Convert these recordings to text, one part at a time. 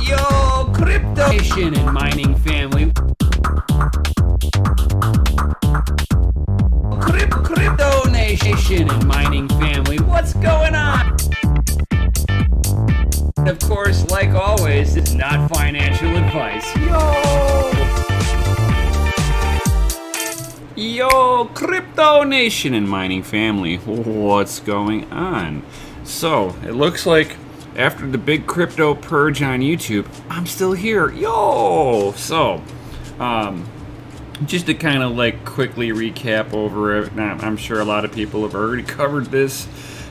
Yo, crypto nation and mining family. Crypto nation and mining family. What's going on? Of course, like always, it's not financial advice. Yo, crypto nation and mining family. What's going on? So, it looks like after the big crypto purge on YouTube, I'm still here. Yo! So, just to kind of like quickly recap over it, I'm sure a lot of people have already covered this,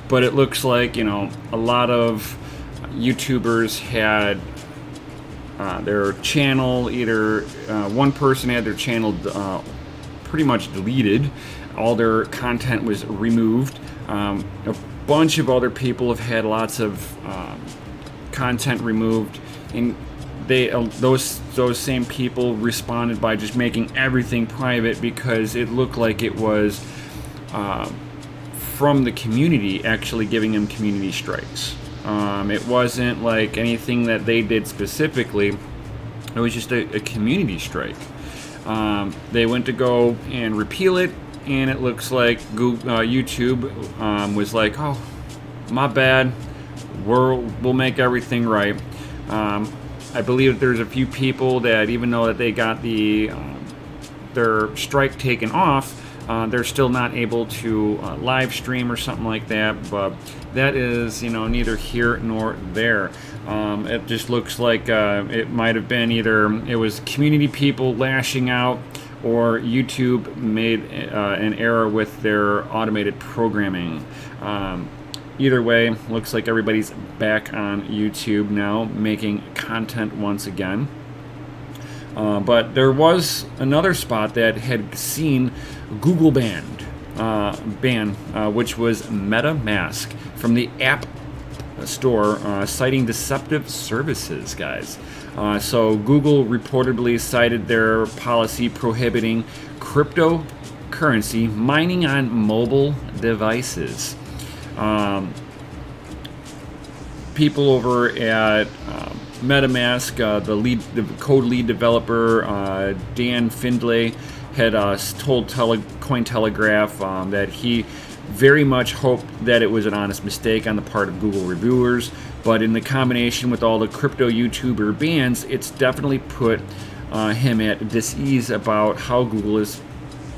but it looks like, a lot of YouTubers had their channel, either one person had their channel pretty much deleted, all their content was removed. A bunch of other people have had lots of content removed, and they those same people responded by just making everything private because it looked like it was from the community actually giving them community strikes. It wasn't like anything that they did specifically. It was just a community strike. They went to go and repeal it, and it looks like YouTube was like, "Oh, my bad. We'll make everything right." I believe there's a few people that, even though that they got their strike taken off, they're still not able to live stream or something like that. But that is, neither here nor there. It just looks like it might have been either it was community people lashing out, or YouTube made an error with their automated programming. Either way, looks like everybody's back on YouTube now, making content once again. But there was another spot that had seen Google ban, which was MetaMask from the App Store, citing deceptive services, guys. So Google reportedly cited their policy prohibiting cryptocurrency mining on mobile devices. People over at MetaMask, the code lead developer Dan Findlay had told Cointelegraph that he very much hoped that it was an honest mistake on the part of Google reviewers, but in the combination with all the crypto YouTuber bans, it's definitely put him at dis-ease about how Google is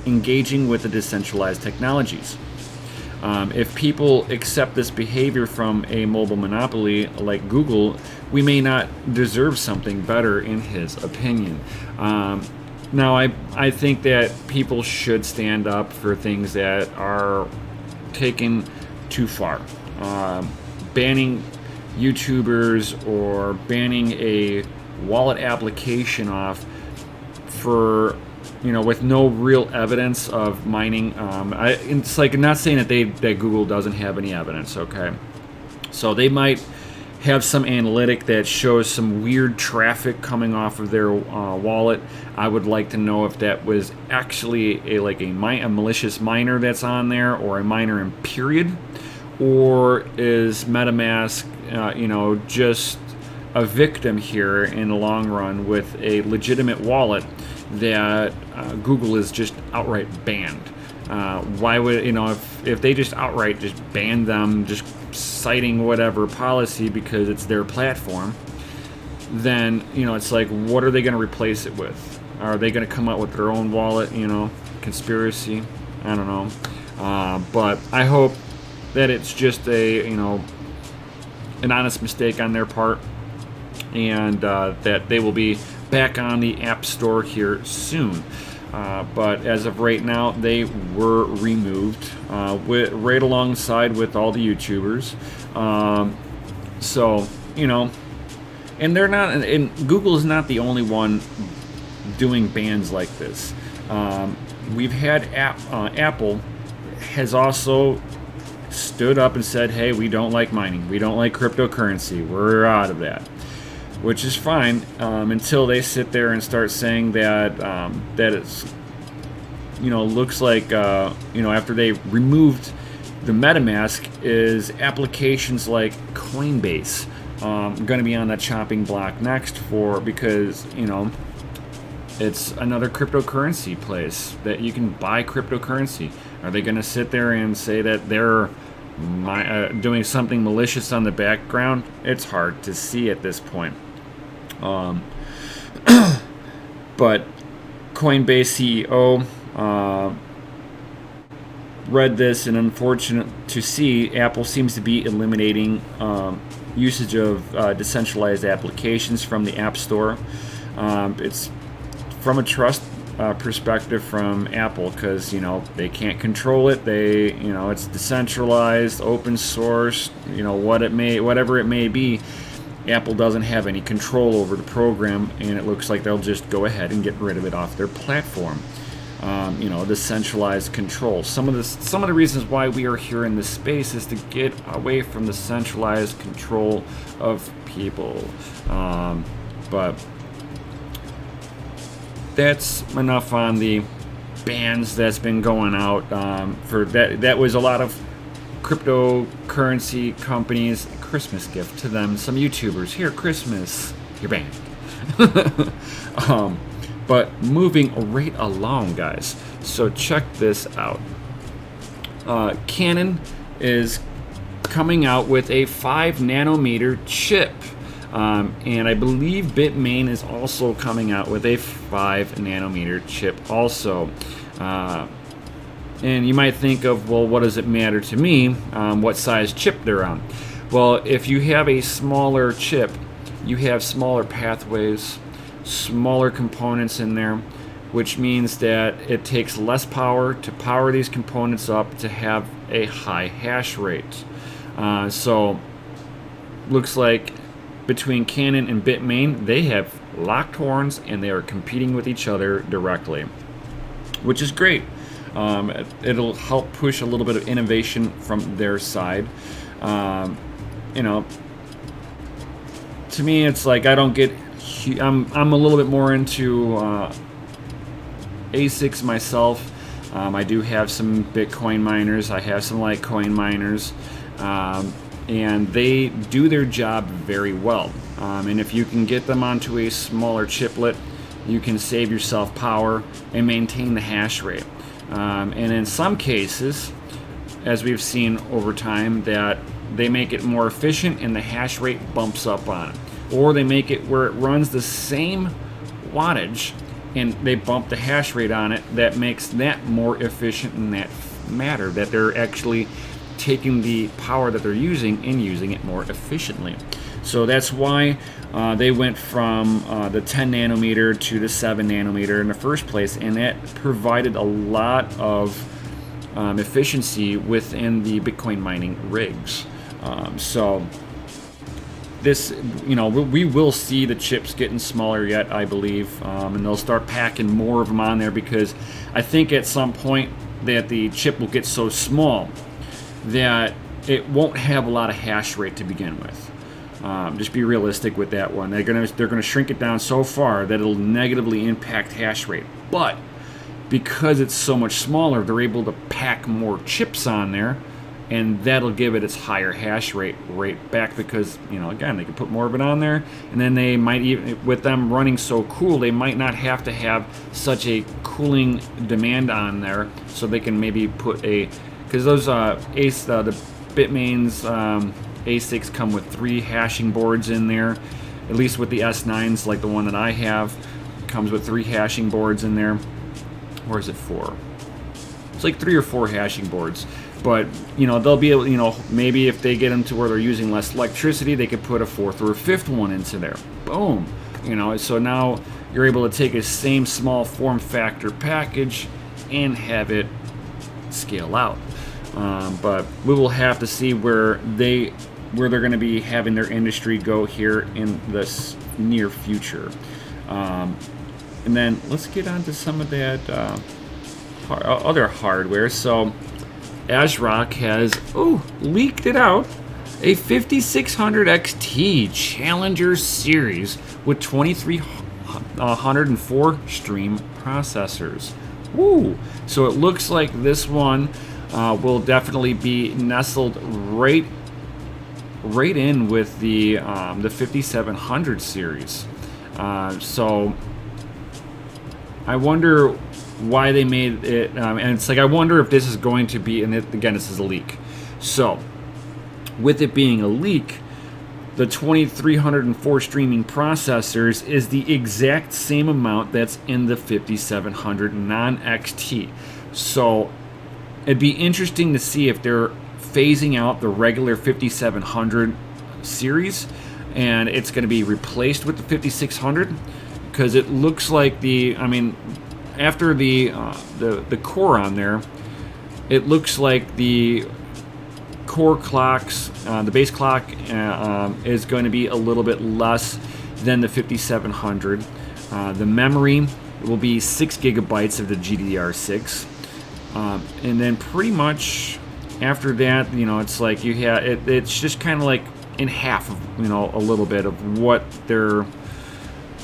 engaging with the decentralized technologies. If people accept this behavior from a mobile monopoly like Google, we may not deserve something better, in his opinion. Now, I think that people should stand up for things that are taken too far. Banning YouTubers or banning a wallet application off for with no real evidence of mining. It's like, I'm not saying that Google doesn't have any evidence, okay? So they might have some analytic that shows some weird traffic coming off of their wallet. I would like to know if that was actually a malicious miner that's on there, or a miner in period, or is MetaMask, just a victim here in the long run with a legitimate wallet that Google is just outright banned. Why would, if they just outright just ban them, just citing whatever policy because it's their platform, then, it's like, what are they going to replace it with? Are they going to come up with their own wallet, conspiracy? I don't know. But I hope that it's just an honest mistake on their part, and that they will be back on the App Store here soon. But as of right now, they were removed right alongside with all the YouTubers. So, and they're not, and Google is not the only one doing bans like this. We've had Apple has also stood up and said, hey, we don't like mining. We don't like cryptocurrency. We're out of that. Which is fine until they sit there and start saying that that it's, looks like, after they removed the MetaMask, is applications like Coinbase going to be on the chopping block next because it's another cryptocurrency place that you can buy cryptocurrency. Are they going to sit there and say that they're doing something malicious on the background? It's hard to see at this point. But Coinbase CEO read this, and unfortunate to see, Apple seems to be eliminating usage of decentralized applications from the App Store. It's from a trust perspective from Apple, because they can't control it. They it's decentralized, open source. Whatever it may be, Apple doesn't have any control over the program, and it looks like they'll just go ahead and get rid of it off their platform. The centralized control. Some of the reasons why we are here in this space is to get away from the centralized control of people. But that's enough on the bans that's been going out. For that was a lot of cryptocurrency companies. Christmas gift to them. Some YouTubers, here, Christmas, you're banned. But moving right along, guys. So check this out. Canon is coming out with a 5 nanometer chip. And I believe Bitmain is also coming out with a 5 nanometer chip also. And you might think of, well, what does it matter to me what size chip they're on? Well, if you have a smaller chip, you have smaller pathways, smaller components in there, which means that it takes less power to power these components up to have a high hash rate. So looks like between Canon and Bitmain, they have locked horns and they are competing with each other directly, which is great. It'll help push a little bit of innovation from their side. To me, it's like I don't get. I'm a little bit more into ASICs myself. I do have some Bitcoin miners. I have some Litecoin miners, and they do their job very well. And if you can get them onto a smaller chiplet, you can save yourself power and maintain the hash rate. And in some cases, as we've seen over time, that they make it more efficient and the hash rate bumps up on it. Or they make it where it runs the same wattage and they bump the hash rate on it. That makes that more efficient in that matter, that they're actually taking the power that they're using and using it more efficiently. So that's why they went from the 10 nanometer to the 7 nanometer in the first place, and that provided a lot of efficiency within the Bitcoin mining rigs. So this, we will see the chips getting smaller yet, I believe, and they'll start packing more of them on there, because I think at some point that the chip will get so small that it won't have a lot of hash rate to begin with. Just be realistic with that one. They're gonna shrink it down so far that it'll negatively impact hash rate. But because it's so much smaller, they're able to pack more chips on there, and that'll give it its higher hash rate back, because again, they can put more of it on there, and then they might even, with them running so cool, they might not have to have such a cooling demand on there, so they can maybe put because those the Bitmain's ASICs come with 3 hashing boards in there, at least with the S9s, like the one that I have, comes with 3 hashing boards in there. Or is it 4? It's like 3 or 4 hashing boards. But they'll be able, maybe if they get them to where they're using less electricity, they could put a 4th or a 5th one into there. Boom. So now you're able to take a same small form factor package and have it scale out. But we will have to see where they're going to be having their industry go here in this near future. And then let's get on to some of that other hardware. So ASRock has leaked it out, a 5600 XT Challenger series with 2304 stream processors. Woo! So it looks like this one will definitely be nestled right right in with the 5700 series. So I wonder why they made it, and it's like I wonder if this is going to be, and again, this is a leak. So with it being a leak, the 2304 streaming processors is the exact same amount that's in the 5700 non-XT. So it'd be interesting to see if they're phasing out the regular 5700 series and it's going to be replaced with the 5600, because it looks like after the core on there, it looks like the core clocks, the base clock is going to be a little bit less than the 5700. The memory will be 6 gigabytes of the GDDR6, and then pretty much after that, it's like it's just kind of like in half of a little bit of what the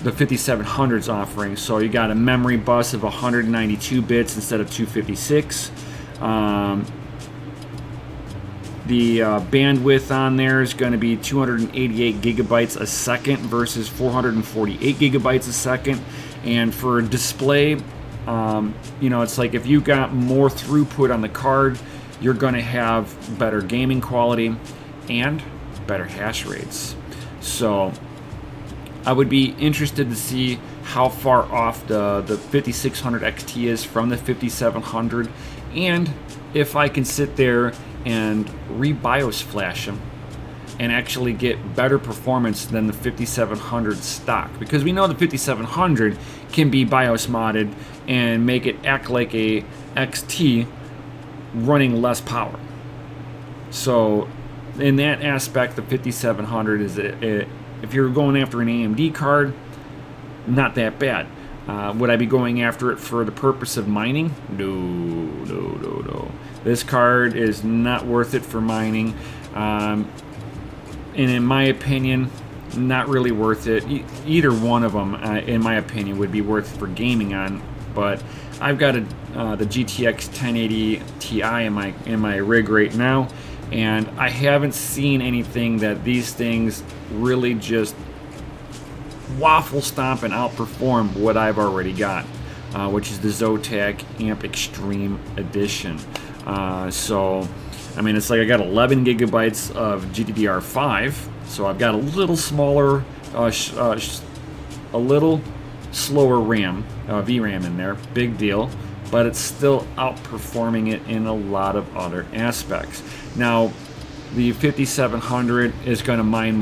5700's offering. So you got a memory bus of 192 bits instead of 256. The bandwidth on there is going to be 288 gigabytes a second versus 448 gigabytes a second. And for display, it's like if you got more throughput on the card, you're going to have better gaming quality and better hash rates. So I would be interested to see how far off the 5600 XT is from the 5700, and if I can sit there and re-BIOS flash them and actually get better performance than the 5700 stock, because we know the 5700 can be BIOS modded and make it act like a XT running less power. So in that aspect, the 5700 is if you're going after an AMD card, not that bad. Would I be going after it for the purpose of mining? No. This card is not worth it for mining. And in my opinion, not really worth it. Either one of them, in my opinion, would be worth it for gaming on. But I've got the GTX 1080 Ti in my rig right now, and I haven't seen anything that these things really just waffle stomp and outperform what I've already got, which is the Zotac Amp Extreme Edition. So it's like I got 11 gigabytes of GDDR5, so I've got a little smaller, a little slower RAM, VRAM in there, big deal, but it's still outperforming it in a lot of other aspects. Now, the 5700 is going to mine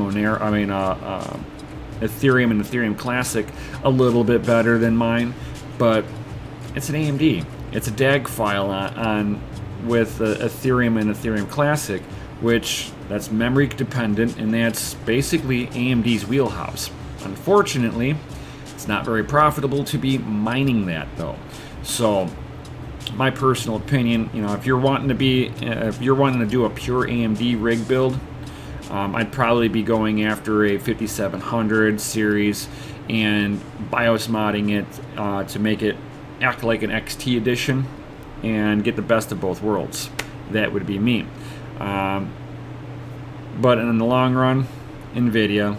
Ethereum and Ethereum Classic a little bit better than mine, but it's an AMD. It's a DAG file with Ethereum and Ethereum Classic, which that's memory dependent, and that's basically AMD's wheelhouse. Unfortunately, it's not very profitable to be mining that though. So my personal opinion, if you're wanting to do a pure AMD rig build, I'd probably be going after a 5700 series and BIOS modding it to make it act like an XT edition and get the best of both worlds. That would be me. But in the long run, NVIDIA.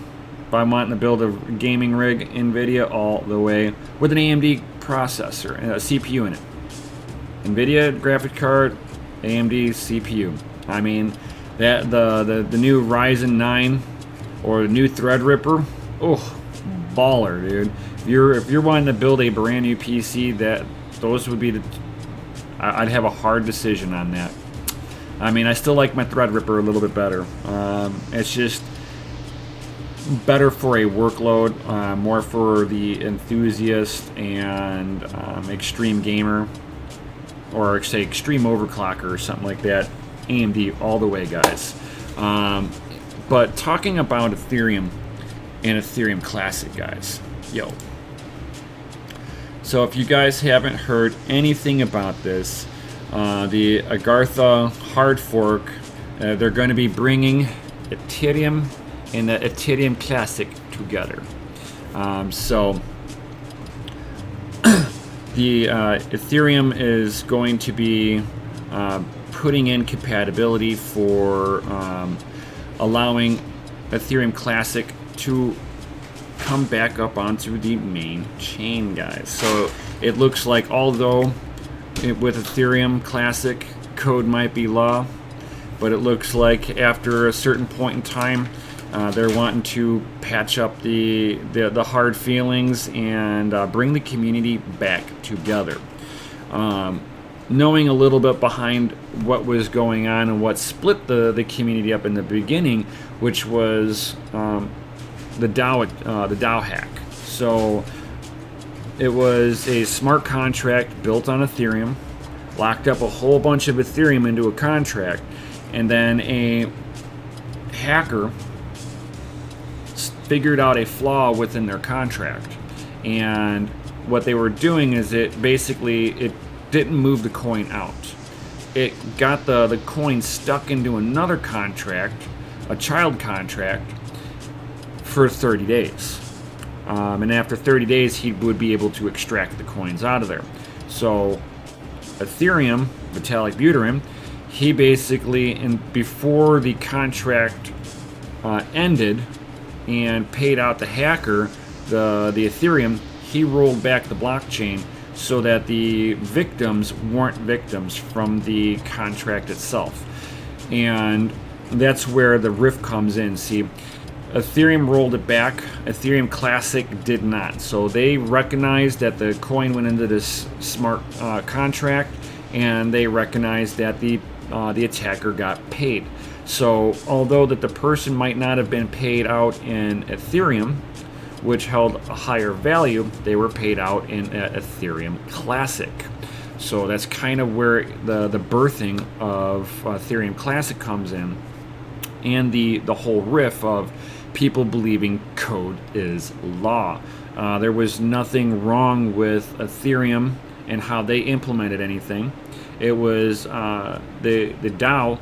If I'm wanting to build a gaming rig, NVIDIA all the way with an AMD processor and a CPU in it. NVIDIA graphic card, AMD CPU. That the new Ryzen 9 or the new Threadripper, baller, dude. If you're wanting to build a brand new PC, those would be I'd have a hard decision on that. I still like my Threadripper a little bit better. It's just better for a workload, more for the enthusiast and extreme gamer, or say extreme overclocker or something like that. AMD all the way, guys. But talking about Ethereum and Ethereum Classic, guys, so if you guys haven't heard anything about this, the Agartha hard fork, they're going to be bringing Ethereum and the Ethereum Classic together. So the Ethereum is going to be putting in compatibility for allowing Ethereum Classic to come back up onto the main chain, guys. So it looks like, although with Ethereum Classic, code might be law, but it looks like after a certain point in time, they're wanting to patch up the hard feelings and bring the community back together. Knowing a little bit behind what was going on and what split the community up in the beginning, which was the DAO hack. So it was a smart contract built on Ethereum, locked up a whole bunch of Ethereum into a contract, and then a hacker figured out a flaw within their contract. And what they were doing is it didn't move the coin out. It got the coin stuck into another contract, a child contract, for 30 days. And after 30 days, he would be able to extract the coins out of there. So Ethereum, Vitalik Buterin, he basically, before the contract ended and paid out the hacker the Ethereum, he rolled back the blockchain so that the victims weren't victims from the contract itself. And that's where the rift comes in. See, Ethereum rolled it back. Ethereum Classic did not. So they recognized that the coin went into this smart contract, and they recognized that the attacker got paid. So although that the person might not have been paid out in Ethereum, which held a higher value, they were paid out in Ethereum Classic. So that's kind of where the birthing of Ethereum Classic comes in, and the whole riff of people believing code is law. There was nothing wrong with Ethereum and how they implemented anything. It was the DAO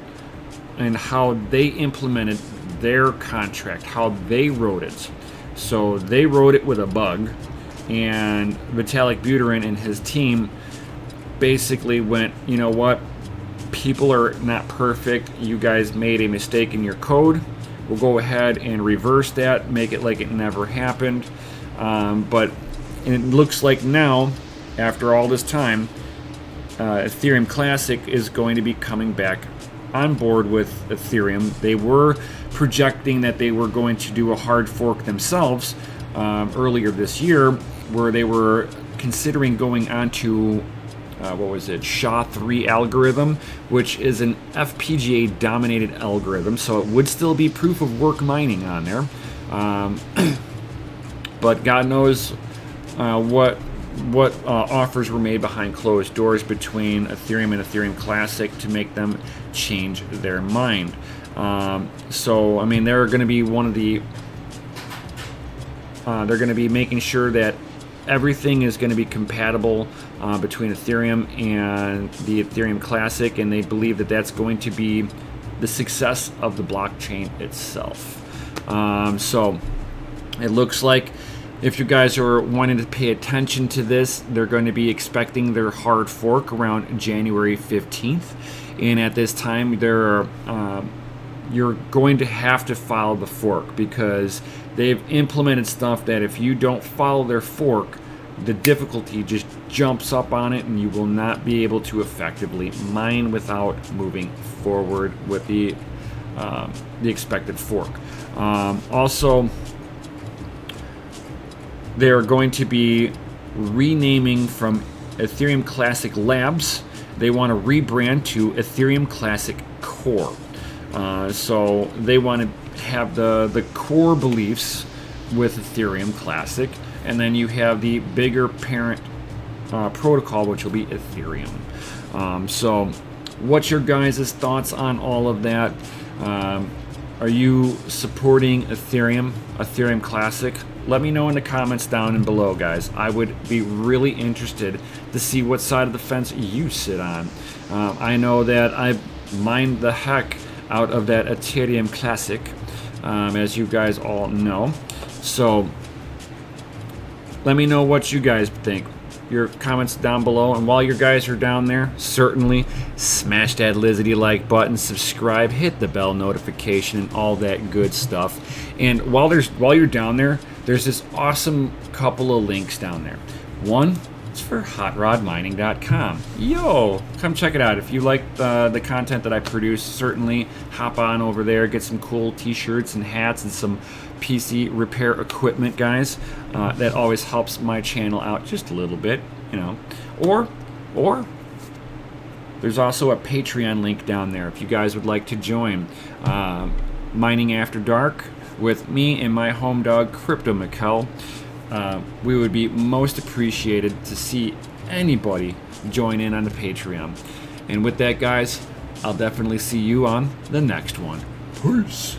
and how they implemented their contract, how they wrote it. So they wrote it with a bug, and Vitalik Buterin and his team basically went, you know what, people are not perfect, you guys made a mistake in your code, we'll go ahead and reverse that, make it like it never happened. But it looks like now, after all this time, Ethereum Classic is going to be coming back on board with Ethereum. They were projecting that they were going to do a hard fork themselves earlier this year, where they were considering going on to SHA-3 algorithm, which is an FPGA dominated algorithm, so it would still be proof of work mining on there. But God knows what offers were made behind closed doors between Ethereum and Ethereum Classic to make them change their mind. So I mean, they're going to be they're going to be making sure that everything is going to be compatible between Ethereum and the Ethereum Classic, and they believe that that's going to be the success of the blockchain itself. So it looks like, if you guys are wanting to pay attention to this, they're going to be expecting their hard fork around January 15th. And at this time, you're going to have to follow the fork, because they've implemented stuff that if you don't follow their fork, the difficulty just jumps up on it, and you will not be able to effectively mine without moving forward with the expected fork. Also, they're going to be renaming from Ethereum Classic Labs. They want to rebrand to Ethereum Classic Core. So they want to have the core beliefs with Ethereum Classic, and then you have the bigger parent protocol, which will be Ethereum. So what's your guys' thoughts on all of that? Are you supporting Ethereum Classic? Let me know in the comments down and below, guys. I would be really interested to see what side of the fence you sit on. I know that I mined the heck out of that Ethereum Classic, as you guys all know. So let me know what you guys think. your comments down below. And while you guys are down there, certainly smash that lizardy like button, subscribe, hit the bell notification, and all that good stuff. And while you're down there, there's this awesome couple of links down there. One, it's for hotrodmining.com. Yo, come check it out. If you like the content that I produce, certainly hop on over there, get some cool t-shirts and hats and some PC repair equipment, guys. That always helps my channel out just a little bit, you know. Or there's also a Patreon link down there if you guys would like to join Mining After Dark with me and my home dog, Crypto Mikkel. We would be most appreciated to see anybody join in on the Patreon. And with that, guys, I'll definitely see you on the next one. Peace.